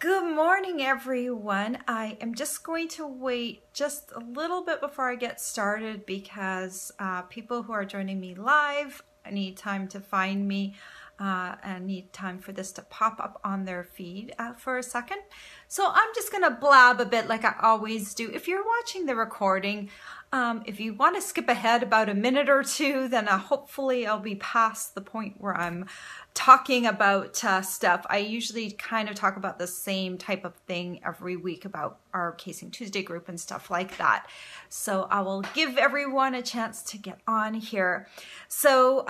Good morning, everyone. I am just going to wait just a little bit before I get started because people who are joining me live need time to find me and need time for this to pop up on their feed for a second. So I'm just going to blab a bit like I always do. If you're watching the recording, if you want to skip ahead about a minute or two, then hopefully I'll be past the point where I'm talking about stuff. I usually kind of talk about the same type of thing every week about our Casing Tuesday group and stuff like that. So I will give everyone a chance to get on here. So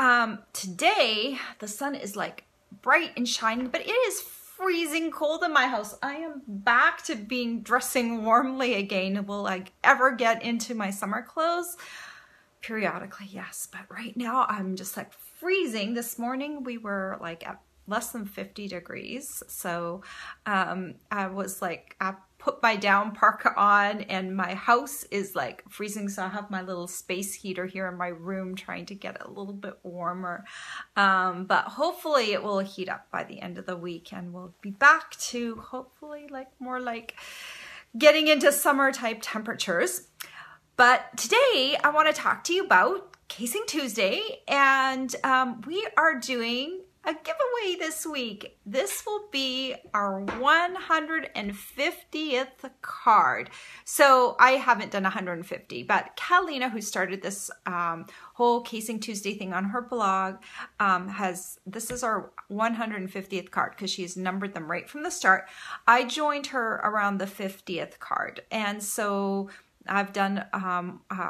today the sun is like bright and shining, but it is freezing cold in my house. I am back to dressing warmly again. Will I ever get into my summer clothes? Periodically, yes, but right now I'm just like freezing. This morning we were like at less than 50 degrees. So I was like, I put my down parka on and my house is like freezing. So I have my little space heater here in my room trying to get it a little bit warmer. But hopefully it will heat up by the end of the week and we'll be back to hopefully like more like getting into summer type temperatures. But today I want to talk to you about Casing Tuesday, and we are doing a giveaway this week. This will be our 150th card. So I haven't done 150, but Catalina, who started this whole Casing Tuesday thing on her blog, this is our 150th card because she's numbered them right from the start. I joined her around the 50th card, and so I've done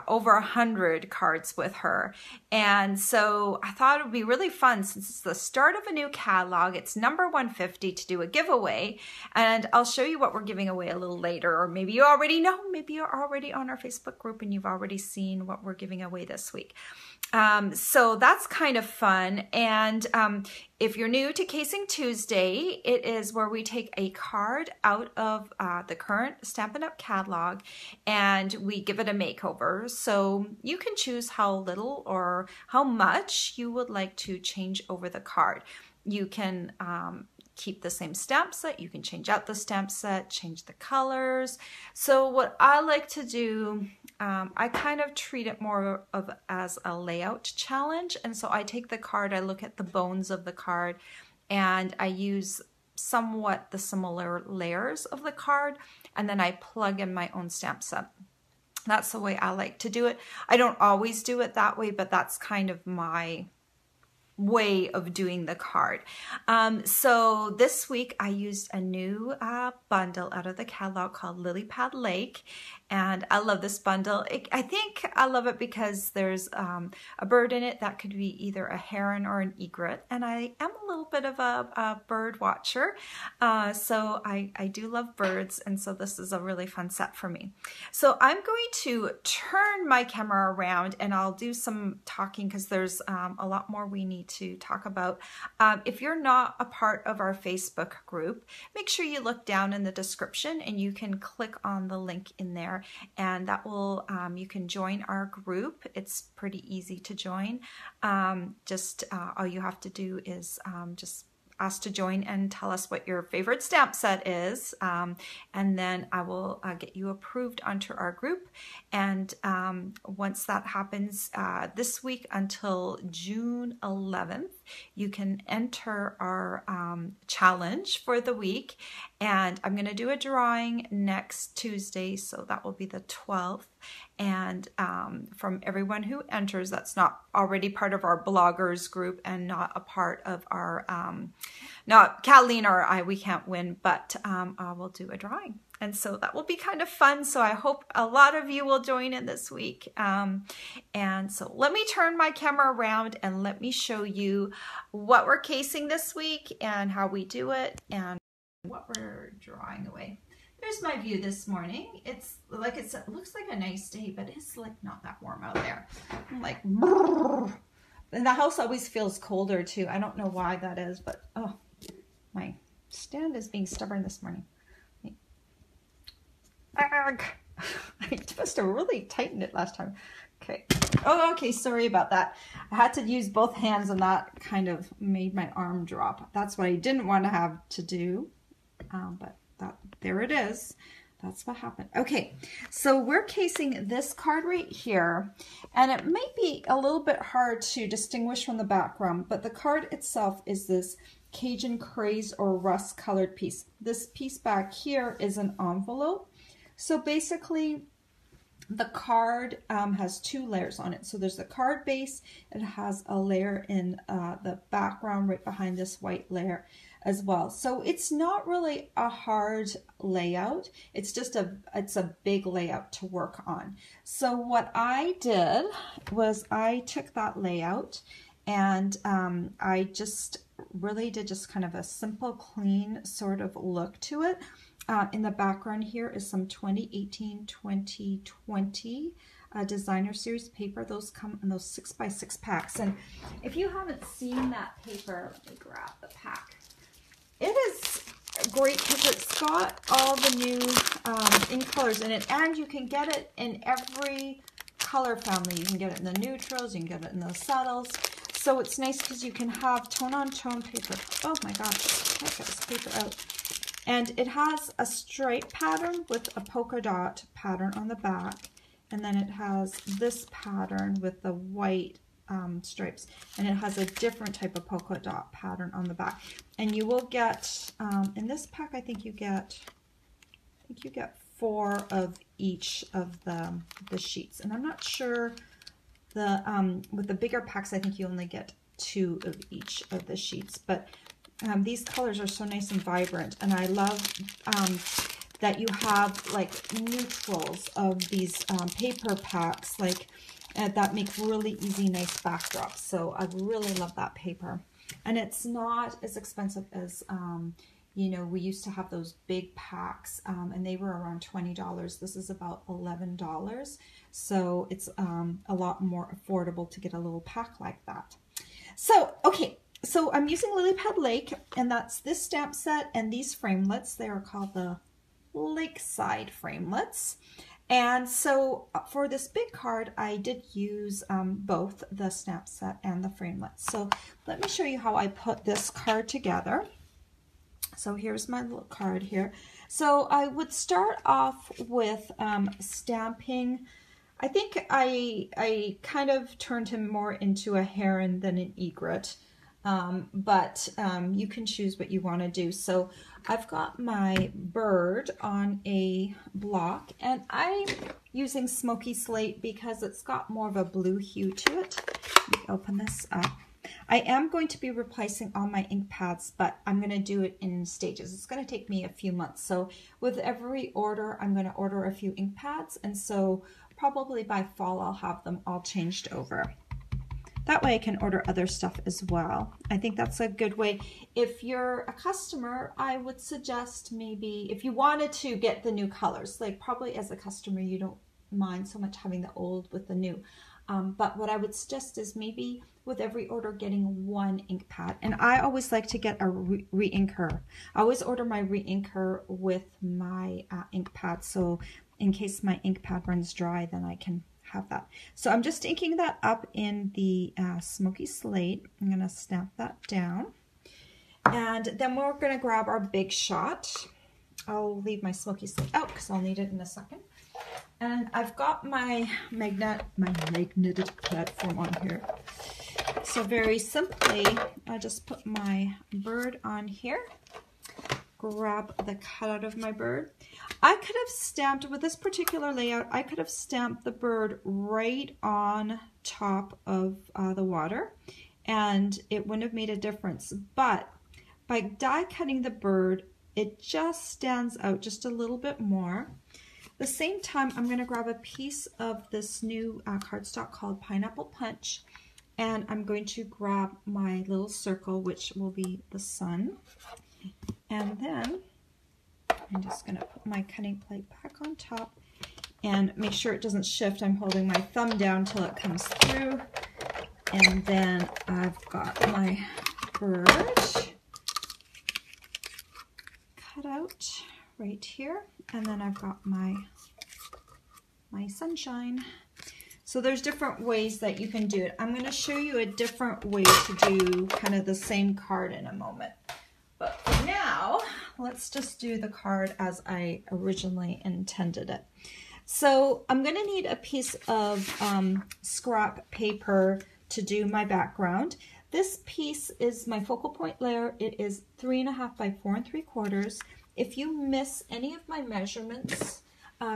over 100 cards with her. And so I thought it would be really fun since it's the start of a new catalog. It's number 150 to do a giveaway. And I'll show you what we're giving away a little later. Or maybe you already know, maybe you're already on our Facebook group and you've already seen what we're giving away this week. So that's kind of fun. And if you're new to Casing Tuesday, it is where we take a card out of the current Stampin' Up! Catalog and we give it a makeover. So you can choose how little or how much you would like to change over the card. You can keep the same stamp set, you can change out the stamp set, change the colors. So what I like to do, I kind of treat it more of as a layout challenge. And so I take the card, I look at the bones of the card, and I use somewhat the similar layers of the card, and then I plug in my own stamp set. That's the way I like to do it. I don't always do it that way, but that's kind of my way of doing the card. So this week I used a new bundle out of the catalog called Lilypad Lake, and I love this bundle. I think I love it because there's a bird in it that could be either a heron or an egret, and I am a little bit of a bird watcher, so I do love birds, and so this is a really fun set for me. So I'm going to turn my camera around and I'll do some talking because there's a lot more we need to talk about. If you're not a part of our Facebook group, make sure you look down in the description and you can click on the link in there, and that will you can join our group. It's pretty easy to join. All you have to do is just ask to join and tell us what your favorite stamp set is, and then I will get you approved onto our group. And once that happens, this week until June 11th, you can enter our challenge for the week, and I'm going to do a drawing next Tuesday, so that will be the 12th. And from everyone who enters that's not already part of our bloggers group and not a part of our, not Catalina or I, we can't win, but I will do a drawing. And so that will be kind of fun. So I hope a lot of you will join in this week. And so let me turn my camera around and let me show you what we're casing this week and how we do it and what we're drawing away. There's my view this morning. It looks like a nice day, but it's like not that warm out there. I'm like, brrr. And the house always feels colder too. I don't know why that is, but oh, my stand is being stubborn this morning. I must have really tightened it last time. Okay. Oh, okay. Sorry about that. I had to use both hands and that kind of made my arm drop. That's what I didn't want to have to do. but there it is. That's what happened. Okay, so we're casing this card right here, and it might be a little bit hard to distinguish from the background, but the card itself is this Cajun Craze or rust colored piece. This piece back here is an envelope. So basically, the card has 2 layers on it. So there's the card base. It has a layer in the background right behind this white layer as well. So it's not really a hard layout. It's just it's a big layout to work on. So what I did was I took that layout and I just really did just kind of a simple, clean sort of look to it. In the background here is some 2018-2020 designer series paper. Those come in those 6x6 packs. And if you haven't seen that paper, let me grab the pack. It is great because it's got all the new ink colors in it, and you can get it in every color family. You can get it in the neutrals, you can get it in the subtles. So it's nice because you can have tone-on-tone paper. Oh my gosh, I got this paper out. And it has a stripe pattern with a polka dot pattern on the back. And then it has this pattern with the white stripes. And it has a different type of polka dot pattern on the back. And you will get, in this pack, I think you get 4 of each of the sheets. And I'm not sure, with the bigger packs, I think you only get 2 of each of the sheets. But these colors are so nice and vibrant, and I love that you have like neutrals of these paper packs, like that make really easy, nice backdrops. So I really love that paper, and it's not as expensive as you know, we used to have those big packs, and they were around $20. This is about $11, so it's a lot more affordable to get a little pack like that. So okay. So I'm using Lilypad Lake, and that's this stamp set and these framelits. They are called the Lakeside framelits. And so for this big card, I did use both the stamp set and the framelits. So let me show you how I put this card together. So here's my little card here. So I would start off with stamping. I think I kind of turned him more into a heron than an egret. But you can choose what you want to do. So I've got my bird on a block, and I'm using smoky slate because it's got more of a blue hue to it. Let me open this up. I am going to be replacing all my ink pads, but I'm going to do it in stages. It's going to take me a few months. So with every order, I'm going to order a few ink pads, and so probably by fall I'll have them all changed over. That way I can order other stuff as well. I think that's a good way. If you're a customer, I would suggest maybe if you wanted to get the new colors, like probably as a customer you don't mind so much having the old with the new. But what I would suggest is maybe with every order getting 1 ink pad. And I always like to get a re-inker. I always order my re-inker with my ink pad, so in case my ink pad runs dry, then I can have that. So I'm just inking that up in the smoky slate. I'm going to stamp that down. And then we're going to grab our big shot. I'll leave my smoky slate out because I'll need it in a second. And I've got my magnetic platform on here. So very simply, I just put my bird on here. Grab the cutout of my bird. I could have stamped, with this particular layout, I could have stamped the bird right on top of the water, and it wouldn't have made a difference. But by die cutting the bird, it just stands out just a little bit more. At the same time, I'm going to grab a piece of this new cardstock called Pineapple Punch, and I'm going to grab my little circle, which will be the sun. And then I'm just going to put my cutting plate back on top and make sure it doesn't shift. I'm holding my thumb down till it comes through. And then I've got my bird cut out right here. And then I've got my sunshine. So there's different ways that you can do it. I'm going to show you a different way to do kind of the same card in a moment. But for now, let's just do the card as I originally intended it. So I'm going to need a piece of scrap paper to do my background. This piece is my focal point layer. It is 3.5 by 4 3/4. If you miss any of my measurements,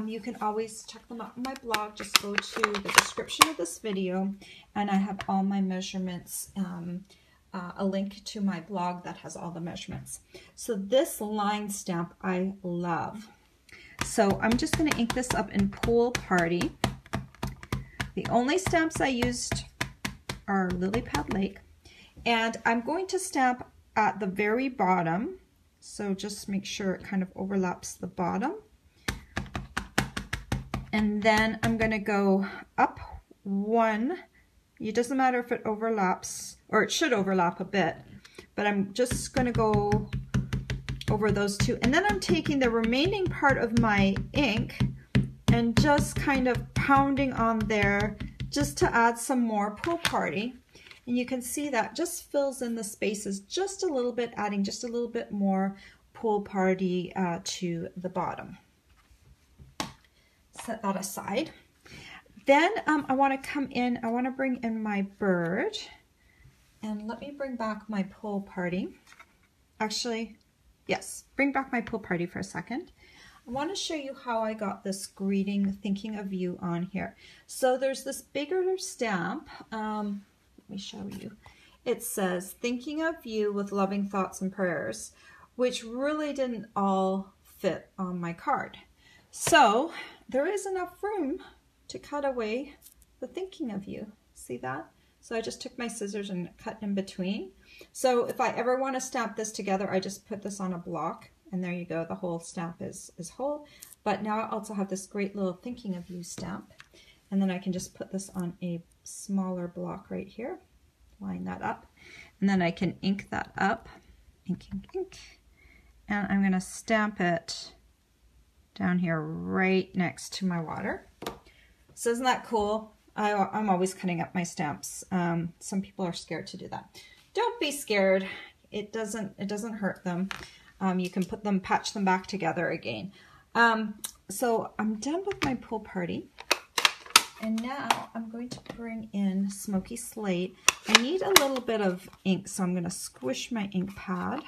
you can always check them out on my blog. Just go to the description of this video, and I have all my measurements, a link to my blog that has all the measurements. So this line stamp I love. So I'm just going to ink this up in Pool Party. The only stamps I used are Lilypad Lake, and I'm going to stamp at the very bottom. So just make sure it kind of overlaps the bottom. And then I'm going to go up one. It doesn't matter if it overlaps, or it should overlap a bit, but I'm just going to go over those two. And then I'm taking the remaining part of my ink and just kind of pounding on there just to add some more Pool Party. And you can see that just fills in the spaces just a little bit, adding just a little bit more Pool Party to the bottom. Set that aside. Then I want to come in, I want to bring in my bird. And let me bring back my Pool Party. Actually, yes, bring back my Pool Party for a second. I want to show you how I got this greeting, thinking of you on here. So there's this bigger stamp. Let me show you. It says, thinking of you with loving thoughts and prayers, which really didn't all fit on my card. So there is enough room to cut away the thinking of you. See that? So I just took my scissors and cut in between. So if I ever want to stamp this together, I just put this on a block, and there you go. The whole stamp is whole. But now I also have this great little thinking of you stamp. And then I can just put this on a smaller block right here, line that up, and then I can ink that up, ink, ink, ink, and I'm going to stamp it down here right next to my water. So isn't that cool? I'm always cutting up my stamps. Some people are scared to do that. Don't be scared. It doesn't hurt them. You can patch them back together again. So I'm done with my Pool Party. And now I'm going to bring in Smoky Slate. I need a little bit of ink, so I'm going to squish my ink pad,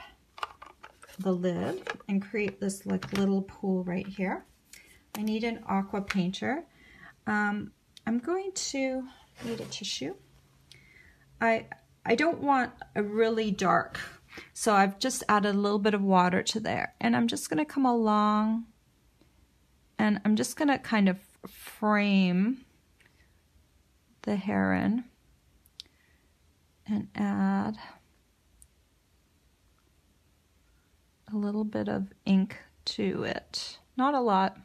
the lid, and create this like little pool right here. I need an aqua painter. I'm going to need a tissue. I don't want a really dark, so I've just added a little bit of water to there. And I'm just going to come along, and I'm just going to kind of frame the heron and add a little bit of ink to it. Not a lot.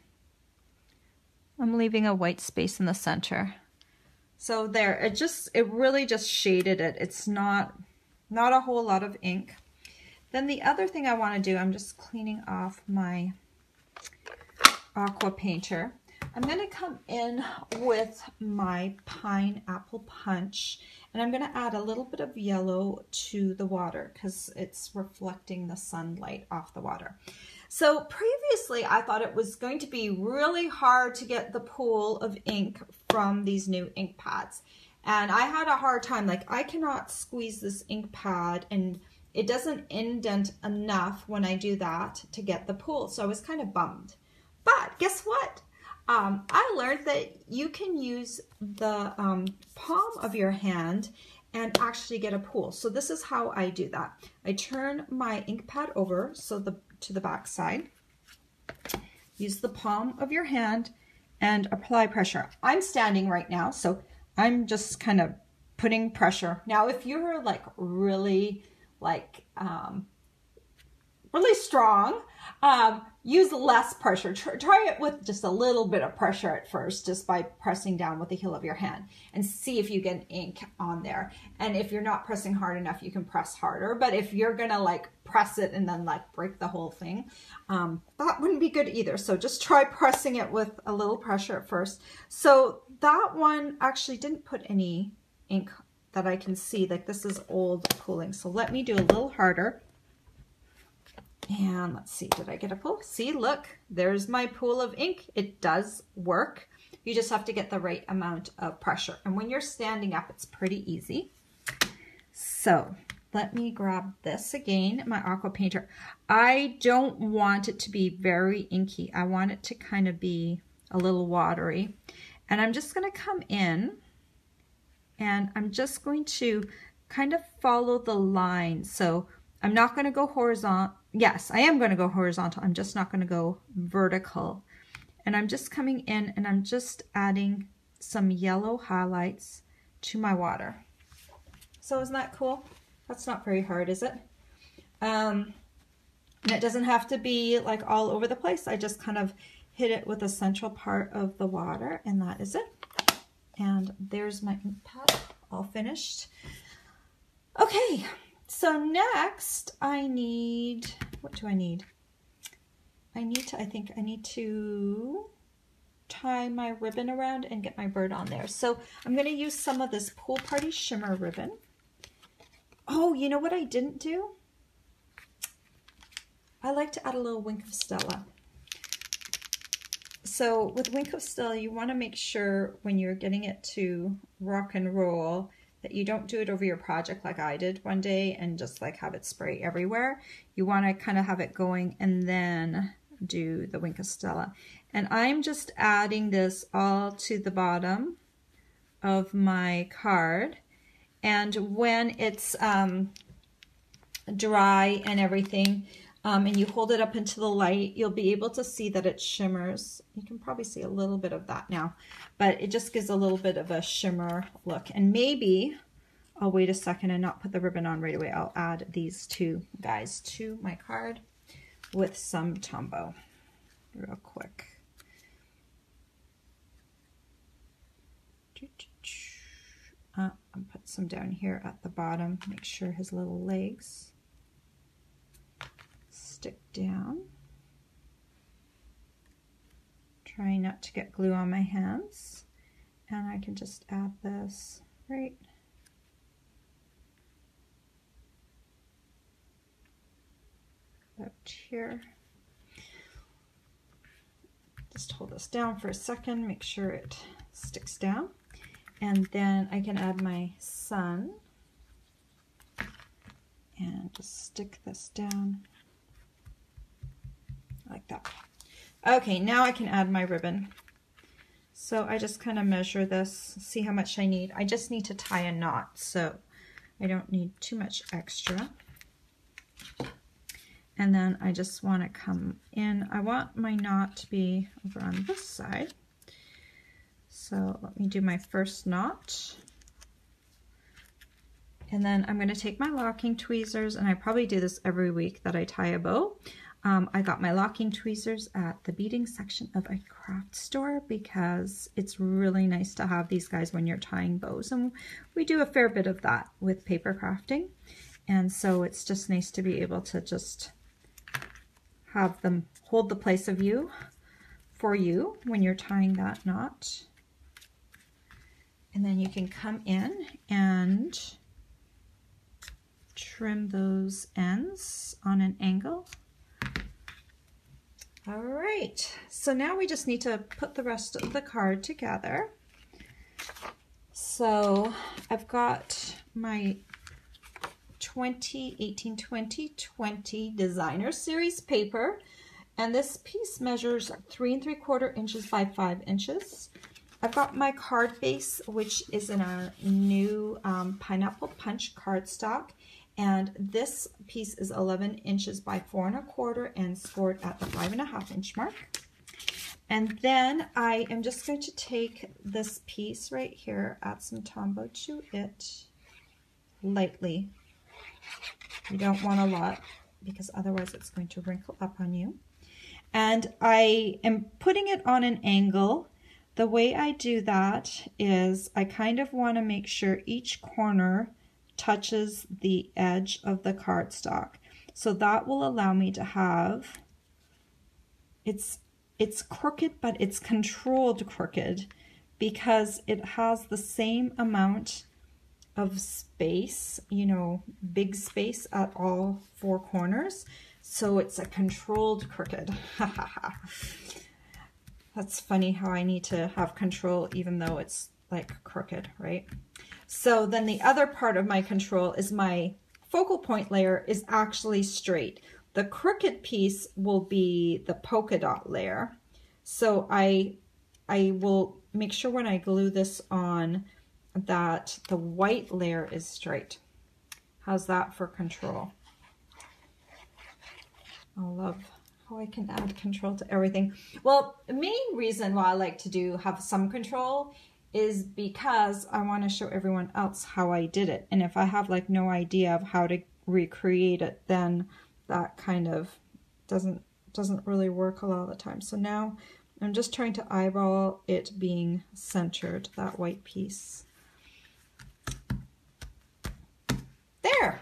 I'm leaving a white space in the center. So there, it really just shaded it. It's not a whole lot of ink. Then the other thing I want to do, I'm just cleaning off my aqua painter. I'm going to come in with my Pineapple Punch, and I'm going to add a little bit of yellow to the water because it's reflecting the sunlight off the water. So previously I thought it was going to be really hard to get the pool of ink from these new ink pads. And I had a hard time, like I cannot squeeze this ink pad and it doesn't indent enough when I do that to get the pool. So I was kind of bummed. But guess what? I learned that you can use the palm of your hand and actually get a pool. So this is how I do that. I turn my ink pad over to the back side. Use the palm of your hand and apply pressure. I'm standing right now, so I'm just kind of putting pressure. Now, if you're like really strong, use less pressure. Try it with just a little bit of pressure at first, just by pressing down with the heel of your hand and see if you get ink on there. And if you're not pressing hard enough, you can press harder. But if you're gonna like press it and then like break the whole thing, that wouldn't be good either. So just try pressing it with a little pressure at first. So that one actually didn't put any ink that I can see. Like this is old pooling. So let me do a little harder. And let's see, did I get a pool? See, look, there's my pool of ink. It does work. You just have to get the right amount of pressure. And when you're standing up, it's pretty easy. So let me grab this again, my aqua painter. I don't want it to be very inky. I want it to kind of be a little watery. And I'm just going to come in and I'm just going to kind of follow the line. So I'm not going to go horizontal. Yes, I am going to go horizontal. I'm just not going to go vertical. And I'm just coming in and I'm just adding some yellow highlights to my water. So isn't that cool? That's not very hard, is it? And it doesn't have to be like all over the place. I just kind of hit it with the central part of the water, and that is it. And there's my ink pad all finished. Okay, so next I need, what do I need? I think I need to tie my ribbon around and get my bird on there. So I'm going to use some of this Pool Party Shimmer ribbon. Oh, you know what I didn't do? I like to add a little Wink of Stella. So with Wink of Stella, you want to make sure when you're getting it to rock and roll that you don't do it over your project like I did one day and just like have it spray everywhere. You want to kind of have it going and then do the Wink of Stella. And I'm just adding this all to the bottom of my card. And when it's dry and everything, and you hold it up into the light, you'll be able to see that it shimmers. You can probably see a little bit of that now, but it just gives a little bit of a shimmer look. And maybe I'll wait a second and not put the ribbon on right away. I'll add these two guys to my card with some Tombow real quick. I'll put some down here at the bottom, make sure his little legs stick down. Try not to get glue on my hands. And I can just add this right about here. Just hold this down for a second, make sure it sticks down. And then I can add my sun and just stick this down like that. Okay, now I can add my ribbon. So I just kind of measure this, see how much I need. I just need to tie a knot, so I don't need too much extra. And then I just want to come in. I want my knot to be over on this side. So let me do my first knot. And then I'm going to take my locking tweezers, and I probably do this every week that I tie a bow. I got my locking tweezers at the beading section of a craft store because it's really nice to have these guys when you're tying bows. And we do a fair bit of that with paper crafting. And so it's just nice to be able to just have them hold the place of you for you when you're tying that knot. And then you can come in and trim those ends on an angle. All right, so now we just need to put the rest of the card together. So I've got my 18-20-20 Designer Series paper, and this piece measures 3 3/4 inches by 5 inches. I've got my card base, which is in a new Pineapple Punch cardstock, and this piece is 11 inches by 4 1/4 and scored at the 5.5 inch mark. And then I am just going to take this piece right here, add some Tombow to it lightly. You don't want a lot because otherwise it's going to wrinkle up on you. And I am putting it on an angle. The way I do that is I kind of want to make sure each corner touches the edge of the cardstock. So that will allow me to have, it's crooked, but it's controlled crooked because it has the same amount of space, you know, big space at all 4 corners. So it's a controlled crooked. That's funny how I need to have control even though it's like crooked, right? So then the other part of my control is my focal point layer is actually straight. The crooked piece will be the polka dot layer. So I will make sure when I glue this on that the white layer is straight. How's that for control? I love how I can add control to everything. Well, the main reason why I like to have some control is because I want to show everyone else how I did it. And if I have like no idea of how to recreate it, then that kind of doesn't really work a lot of the time. So now I'm just trying to eyeball it being centered, that white piece. There,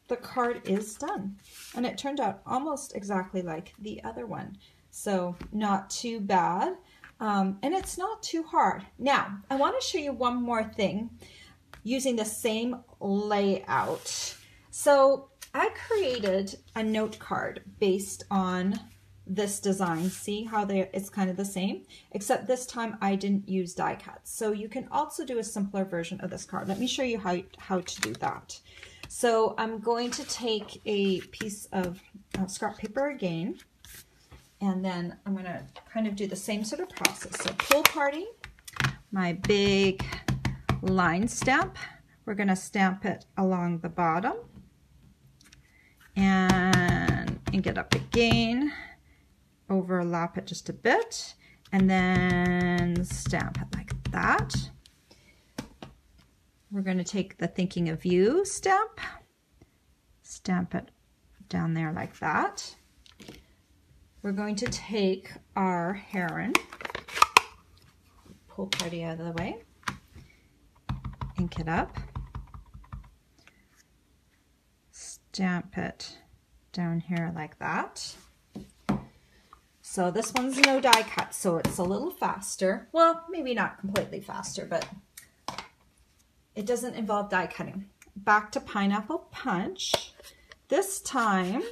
the card is done. And it turned out almost exactly like the other one. So not too bad. And it's not too hard. Now, I want to show you one more thing using the same layout. So I created a note card based on this design. See how it's kind of the same, except this time I didn't use die cuts. So you can also do a simpler version of this card. Let me show you how to do that. So I'm going to take a piece of scrap paper again, and then I'm going to kind of do the same sort of process. So pool party, my big line stamp, we're going to stamp it along the bottom and ink it up again, overlap it just a bit, and then stamp it like that. We're going to take the Thinking of You stamp, stamp it down there like that. We're going to take our heron, pool party out of the way, ink it up, stamp it down here like that. So this one's no die cut, so it's a little faster. Well, maybe not completely faster, but it doesn't involve die cutting. Back to Pineapple Punch. This time,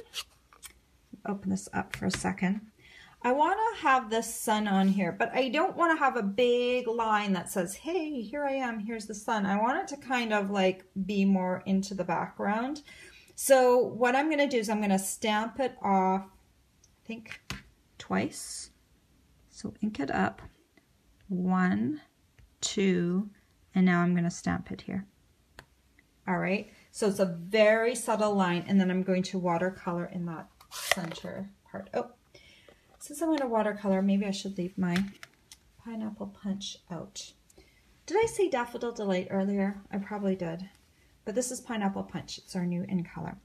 open this up for a second. I want to have this sun on here, but I don't want to have a big line that says, hey, here I am, here's the sun. I want it to kind of like be more into the background. So what I'm going to do is I'm going to stamp it off, I think twice. So ink it up, 1, 2, and now I'm going to stamp it here. All right, so it's a very subtle line, and then I'm going to watercolor in that center part. Oh, since I'm going to watercolor, maybe I should leave my Pineapple Punch out. Did I say Daffodil Delight earlier? I probably did. But this is Pineapple Punch. It's our new in color.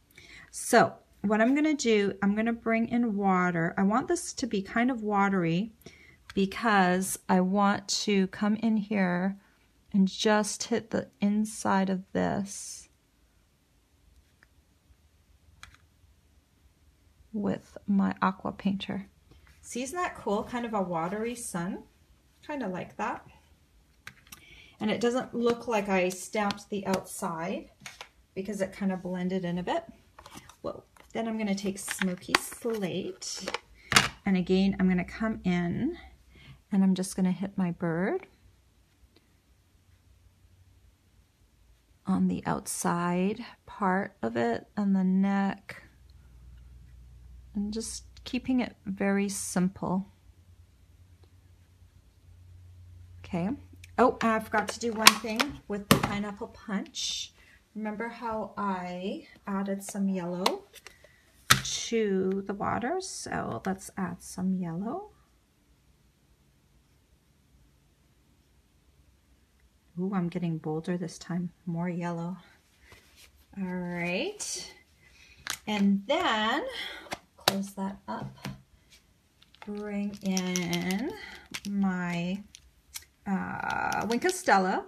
So what I'm going to do, I'm going to bring in water. I want this to be kind of watery because I want to come in here and just hit the inside of this with my aqua painter. See, isn't that cool? Kind of a watery sun. Kind of like that. And it doesn't look like I stamped the outside because it kind of blended in a bit. Whoa. Then I'm going to take Smoky Slate. And again, I'm going to come in and I'm just going to hit my bird on the outside part of it and the neck, and just keeping it very simple. Okay. Oh, and I forgot to do one thing with the Pineapple Punch. Remember how I added some yellow to the water? So let's add some yellow. Ooh, I'm getting bolder this time. More yellow. All right. And then close that up. Bring in my Wink of Stella.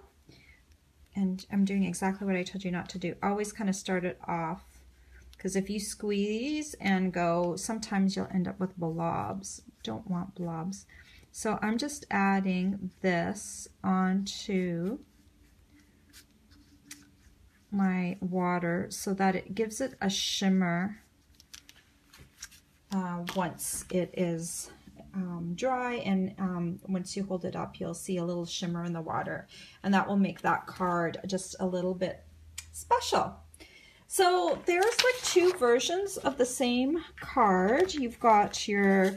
And I'm doing exactly what I told you not to do. Always kind of start it off, because if you squeeze and go, sometimes you'll end up with blobs. Don't want blobs. So I'm just adding this onto my water so that it gives it a shimmer once it is dry, and once you hold it up, you'll see a little shimmer in the water, and that will make that card just a little bit special. So there's like two versions of the same card. You've got your,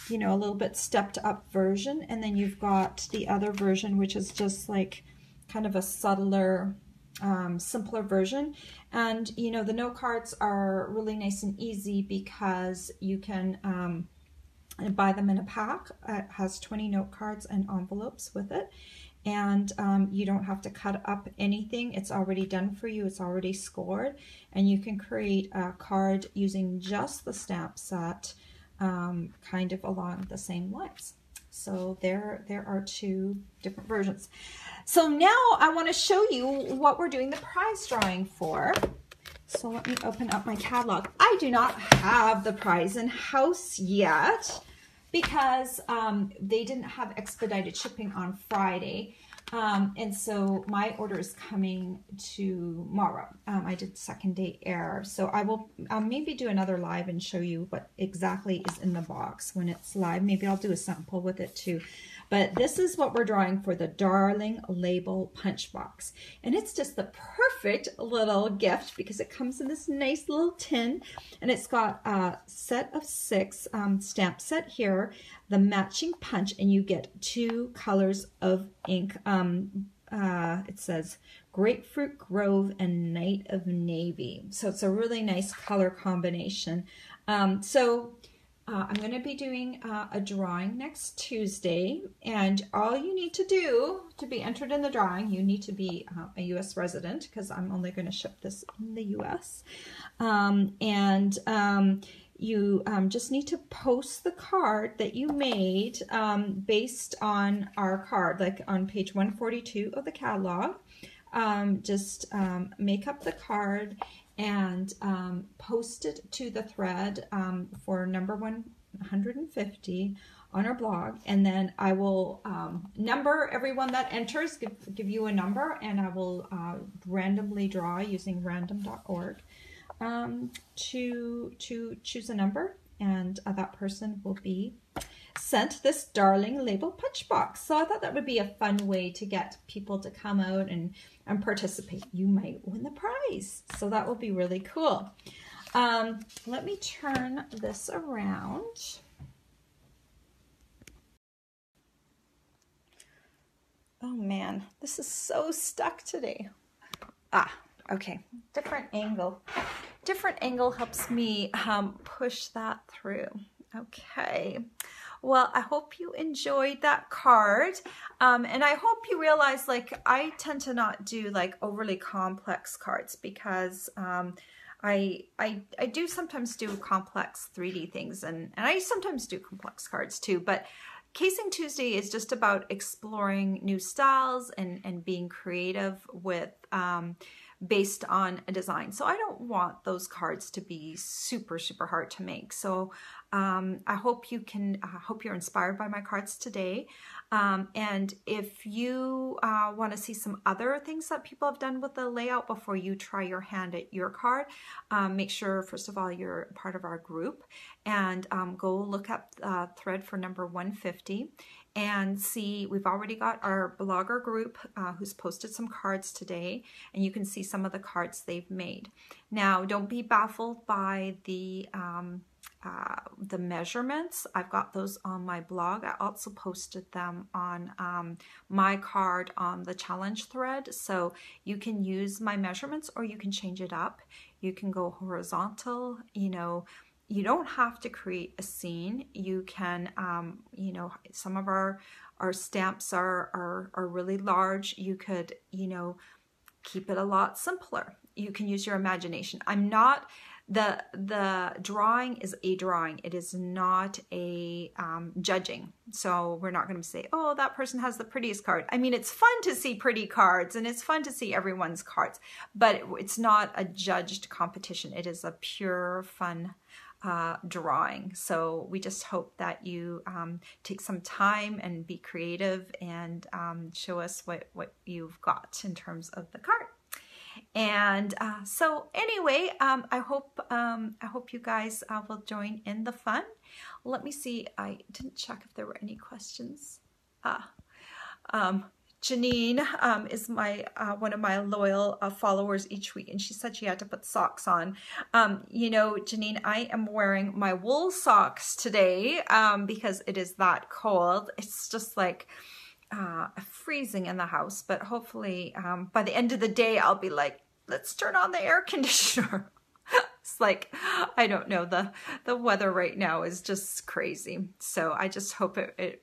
you know, a little bit stepped up version, and then you've got the other version, which is just like kind of a subtler, simpler version. And you know, the note cards are really nice and easy because you can buy them in a pack. It has 20 note cards and envelopes with it, and you don't have to cut up anything. It's already done for you. It's already scored, and you can create a card using just the stamp set, kind of along the same lines. So there are two different versions. So now I want to show you what we're doing the prize drawing for. So let me open up my catalog. I do not have the prize in house yet because they didn't have expedited shipping on Friday. And so my order is coming tomorrow. I did second day air. So I'll maybe do another live and show you what exactly is in the box when it's live. Maybe I'll do a sample with it too. But this is what we're drawing for the Darling Label Punch Box. And it's just the perfect little gift because it comes in this nice little tin, and it's got a set of 6 stamp set here, the matching punch, and you get 2 colors of ink. It says Grapefruit Grove and Night of Navy. So it's a really nice color combination. I'm going to be doing a drawing next Tuesday, and all you need to do to be entered in the drawing, you need to be a U.S. resident, because I'm only going to ship this in the U.S. You just need to post the card that you made based on our card, like on page 142 of the catalog. Just make up the card and post it to the thread for number 150 on our blog, and then I will number everyone that enters, give you a number, and I will randomly draw using random.org to choose a number, and that person will be sent this Darling Label Punch Box. So I thought that would be a fun way to get people to come out and participate. You might win the prize. So that will be really cool. Let me turn this around. Oh man, this is so stuck today. Okay, different angle. Different angle helps me push that through. Okay. Well, I hope you enjoyed that card, and I hope you realize, like, I tend to not do like overly complex cards because I do sometimes do complex 3D things, and I sometimes do complex cards too, but Casing Tuesday is just about exploring new styles and being creative with based on a design. So I don't want those cards to be super hard to make. So I hope you can, hope you're inspired by my cards today. And if you want to see some other things that people have done with the layout before you try your hand at your card, make sure, first of all, you're part of our group, and go look up thread for number 150 and see, we've already got our blogger group who's posted some cards today, and you can see some of the cards they've made. Now, don't be baffled by the measurements. I've got those on my blog. I also posted them on my card on the challenge thread. So you can use my measurements, or you can change it up. You can go horizontal, you know. You don't have to create a scene. You can, you know, some of our stamps are really large. You could, you know, keep it a lot simpler. You can use your imagination. I'm not, the drawing is a drawing. It is not a judging. So we're not going to say, oh, that person has the prettiest card. I mean, it's fun to see pretty cards, and it's fun to see everyone's cards, but it's not a judged competition. It is a pure fun drawing. So we just hope that you take some time and be creative and show us what you've got in terms of the card. And so anyway, I hope you guys will join in the fun. Let me see. I didn't check if there were any questions. Janine is my one of my loyal followers each week, and she said she had to put socks on. You know, Janine, I am wearing my wool socks today because it is that cold. It's just like freezing in the house, but hopefully by the end of the day I'll be like, let's turn on the air conditioner. It's like, I don't know, the weather right now is just crazy. So I just hope it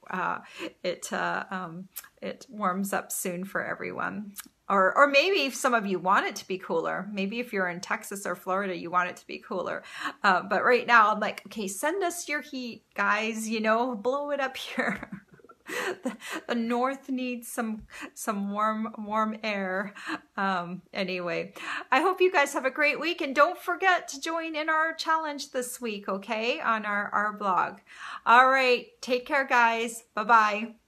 warms up soon for everyone. Or maybe if some of you want it to be cooler, maybe if you're in Texas or Florida, you want it to be cooler. But right now I'm like, okay, send us your heat, guys, you know, blow it up here. The north needs some warm air. Anyway, I hope you guys have a great week, and don't forget to join in our challenge this week, okay, on our blog. All right, take care, guys. Bye-bye.